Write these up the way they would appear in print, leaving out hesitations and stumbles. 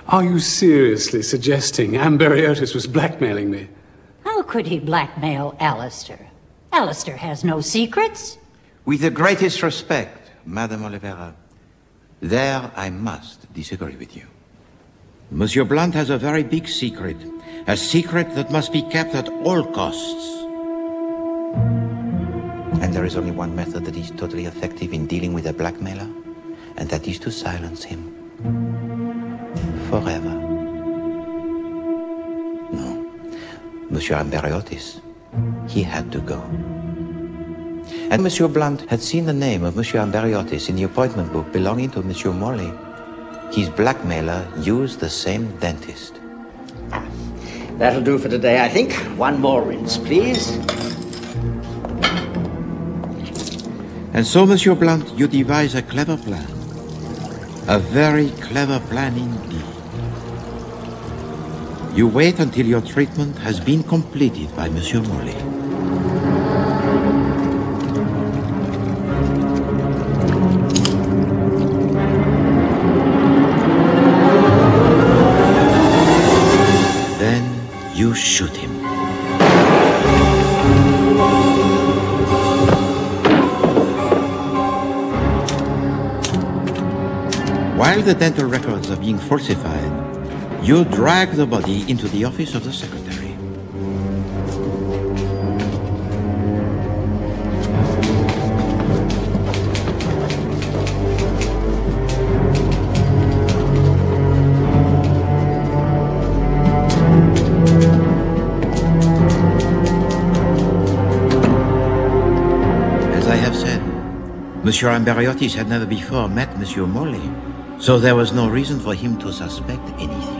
Are you seriously suggesting Amberiotis was blackmailing me? How could he blackmail Alistair? Alistair has no secrets. With the greatest respect, Madame Oliveira, there I must disagree with you. Monsieur Blunt has a very big secret. A secret that must be kept at all costs. And there is only one method that is totally effective in dealing with a blackmailer, and that is to silence him. Forever. No. Monsieur Amberiotis, he had to go. And Monsieur Blunt had seen the name of Monsieur Amberiotis in the appointment book belonging to Monsieur Morley. His blackmailer used the same dentist. That'll do for today, I think. One more rinse, please. And so, Monsieur Blunt, you devise a clever plan. A very clever plan indeed. You wait until your treatment has been completed by Monsieur Morley. Then you shoot him. While the dental records are being falsified, you drag the body into the office of the secretary. As I have said, Monsieur Amberiotis had never before met Monsieur Morley, so there was no reason for him to suspect anything.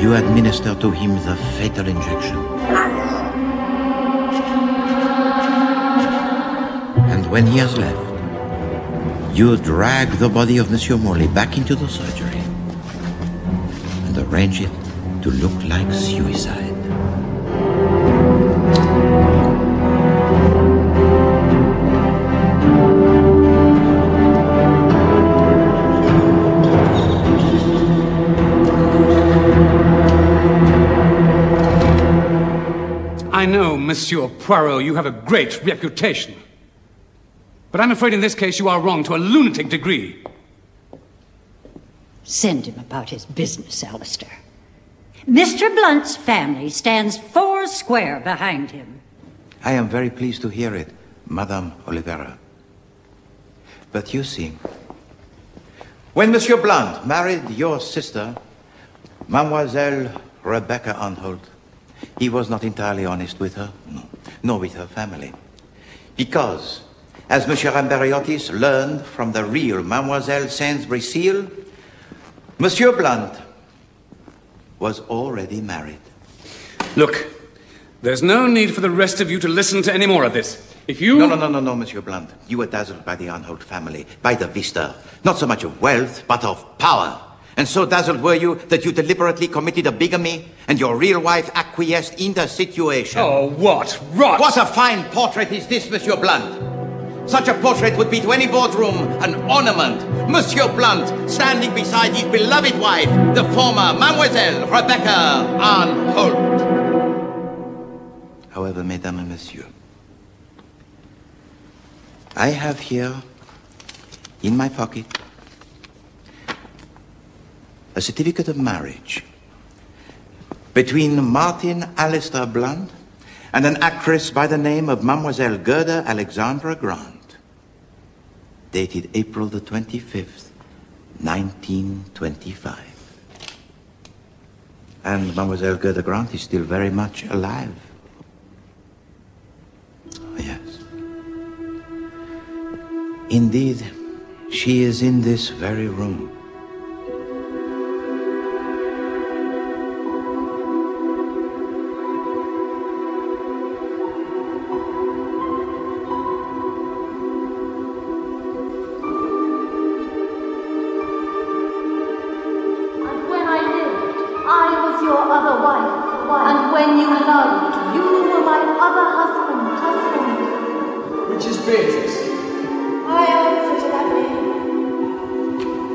You administer to him the fatal injection. And when he has left, you drag the body of Monsieur Morley back into the surgery and arrange it to look like suicide. I know, Monsieur Poirot, you have a great reputation. But I'm afraid in this case you are wrong to a lunatic degree. Send him about his business, Alistair. Mr. Blunt's family stands 4 square behind him. I am very pleased to hear it, Madame Oliveira. But you see, when Monsieur Blunt married your sister, Mademoiselle Rebecca Anholt, he was not entirely honest with her, no, nor with her family. Because, as Monsieur Amberiotis learned from the real Mademoiselle Saint-Brécile, Monsieur Blunt was already married. Look, there's no need for the rest of you to listen to any more of this. If you... No, Monsieur Blunt. You were dazzled by the Anholt family, by the vista. Not so much of wealth, but of power. And so dazzled were you that you deliberately committed a bigamy, and your real wife acquiesced in the situation. Oh, what rot! What a fine portrait is this, Monsieur Blunt! Such a portrait would be to any boardroom an ornament. Monsieur Blunt standing beside his beloved wife, the former Mademoiselle Rebecca Anholt. However, Mesdames and Messieurs, I have here, in my pocket, a certificate of marriage between Martin Alistair Blunt and an actress by the name of Mademoiselle Gerda Alexandra Grant, dated April the 25th, 1925. And Mademoiselle Gerda Grant is still very much alive. Oh, yes. Indeed, she is in this very room. Which is Beatrice?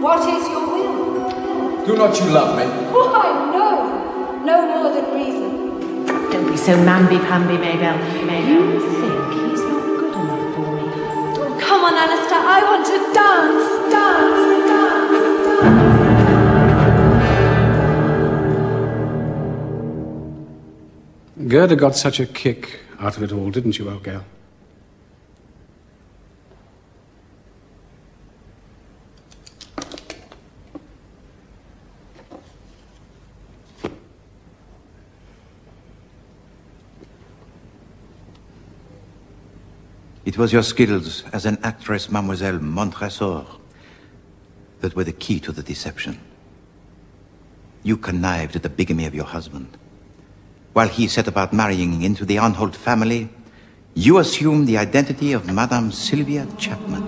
What is your will? Do not you love me? Why, no. No more than reason. Don't be so mamby-pamby, Mabel. You think he's not good enough for me? Oh, come on, Alistair. I want to dance, dance, dance, dance. Gerda got such a kick out of it all, didn't you, old girl? It was your skills as an actress, Mademoiselle Montresor, that were the key to the deception. You connived at the bigamy of your husband. While he set about marrying into the Arnholt family, you assumed the identity of Madame Sylvia Chapman.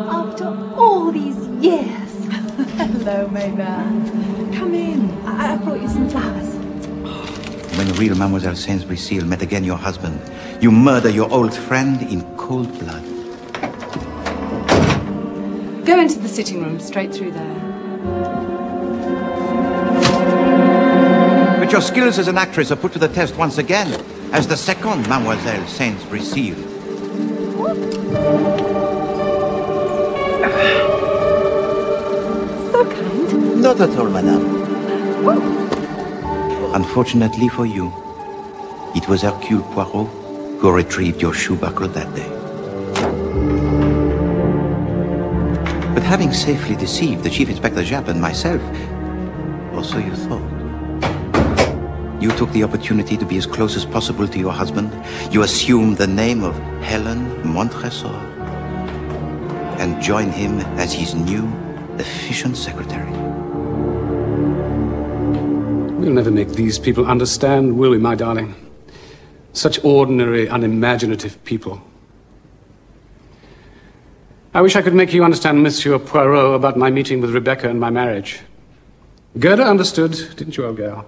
After all these years. Hello, Mabel. Come in. I brought you some flowers. When the real Mademoiselle Sainsbury-Seal met again your husband, you murder your old friend in cold blood. Go into the sitting room, straight through there. But your skills as an actress are put to the test once again, as the second Mademoiselle Sainsbury-Seal. So kind. Not at all, madame. Unfortunately for you, it was Hercule Poirot who retrieved your shoe buckle that day. But having safely deceived the Chief Inspector Japp and myself, or so you thought, you took the opportunity to be as close as possible to your husband. You assumed the name of Helen Montresor and joined him as his new, efficient secretary. We'll never make these people understand, will we, my darling? Such ordinary, unimaginative people. I wish I could make you understand, Monsieur Poirot, about my meeting with Rebecca and my marriage. Gerda understood, didn't you, old girl?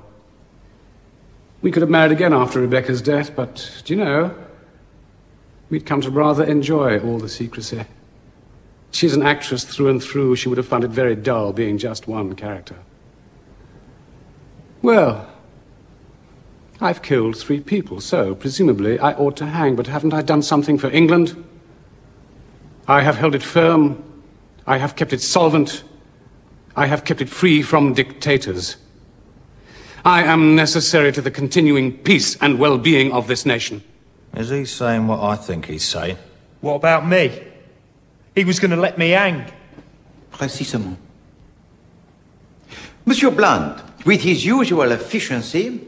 We could have married again after Rebecca's death, but, do you know, we'd come to rather enjoy all the secrecy. She's an actress through and through. She would have found it very dull being just one character. Well, I've killed 3 people, so presumably I ought to hang, but haven't I done something for England? I have held it firm. I have kept it solvent. I have kept it free from dictators. I am necessary to the continuing peace and well-being of this nation. Is he saying what I think he's saying? What about me? He was going to let me hang. Précisément. Monsieur Blunt, with his usual efficiency,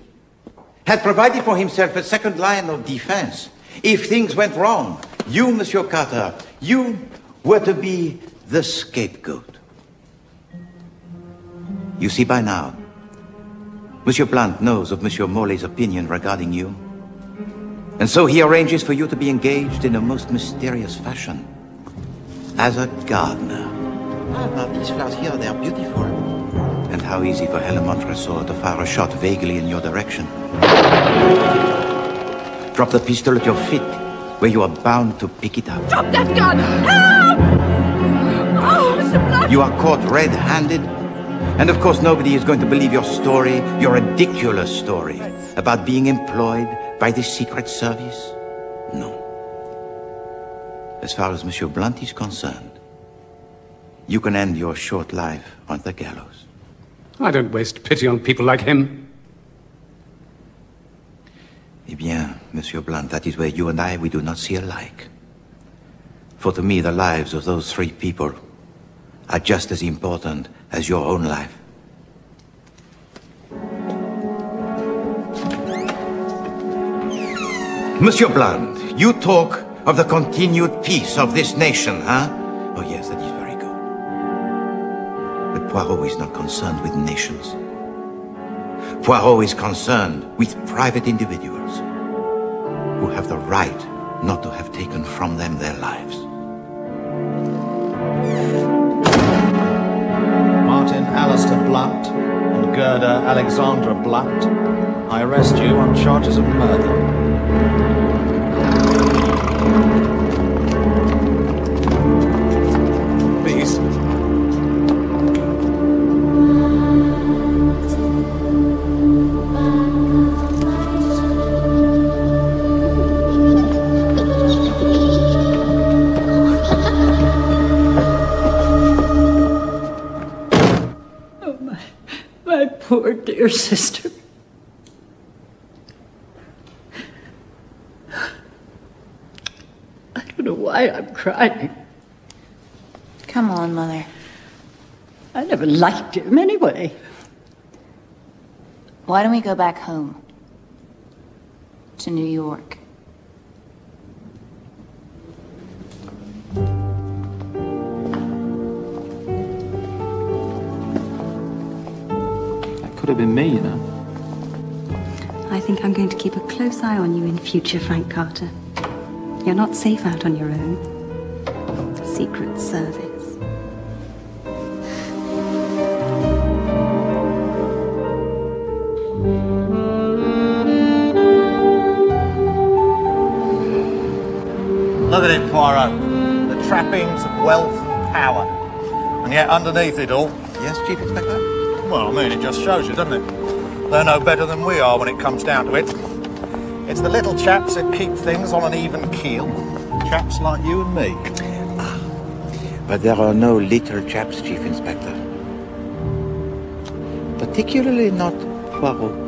had provided for himself a second line of defense. If things went wrong, you, Monsieur Carter, you were to be the scapegoat. You see by now, Monsieur Blunt knows of Monsieur Morley's opinion regarding you. And so he arranges for you to be engaged in a most mysterious fashion. As a gardener. Ah, these flowers here, they are beautiful. And how easy for Helen Montresor to fire a shot vaguely in your direction. Drop the pistol at your feet, where you are bound to pick it up. Drop that gun! Help! Oh, Mr. Blunt! You are caught red-handed. And of course, nobody is going to believe your story, your ridiculous story, about being employed by the Secret Service. No. As far as Monsieur Blunt is concerned, you can end your short life on the gallows. I don't waste pity on people like him. Eh bien, Monsieur Blunt, that is where you and I, we do not see alike. For to me, the lives of those 3 people are just as important as your own life. Monsieur Blunt, you talk of the continued peace of this nation, huh? Oh yes, that is very good. But Poirot is not concerned with nations. Poirot is concerned with private individuals who have the right not to have taken from them their lives. Martin Alistair Blunt and Gerda Alexandra Blunt, I arrest you on charges of murder. Please. dear sister. I don't know why I'm crying. Come on, Mother. I never liked him anyway. Why don't we go back home? To New York. That could have been me, you know. I think I'm going to keep a close eye on you in future, Frank Carter. You're not safe out on your own. Secret Service. Look at it, Poirot. The trappings of wealth and power. And yet underneath it all... Yes, Chief Inspector? Well, I mean, it just shows you, doesn't it? They're no better than we are when it comes down to it. It's the little chaps that keep things on an even keel. Chaps like you and me. But there are no little chaps, Chief Inspector. Particularly not Poirot.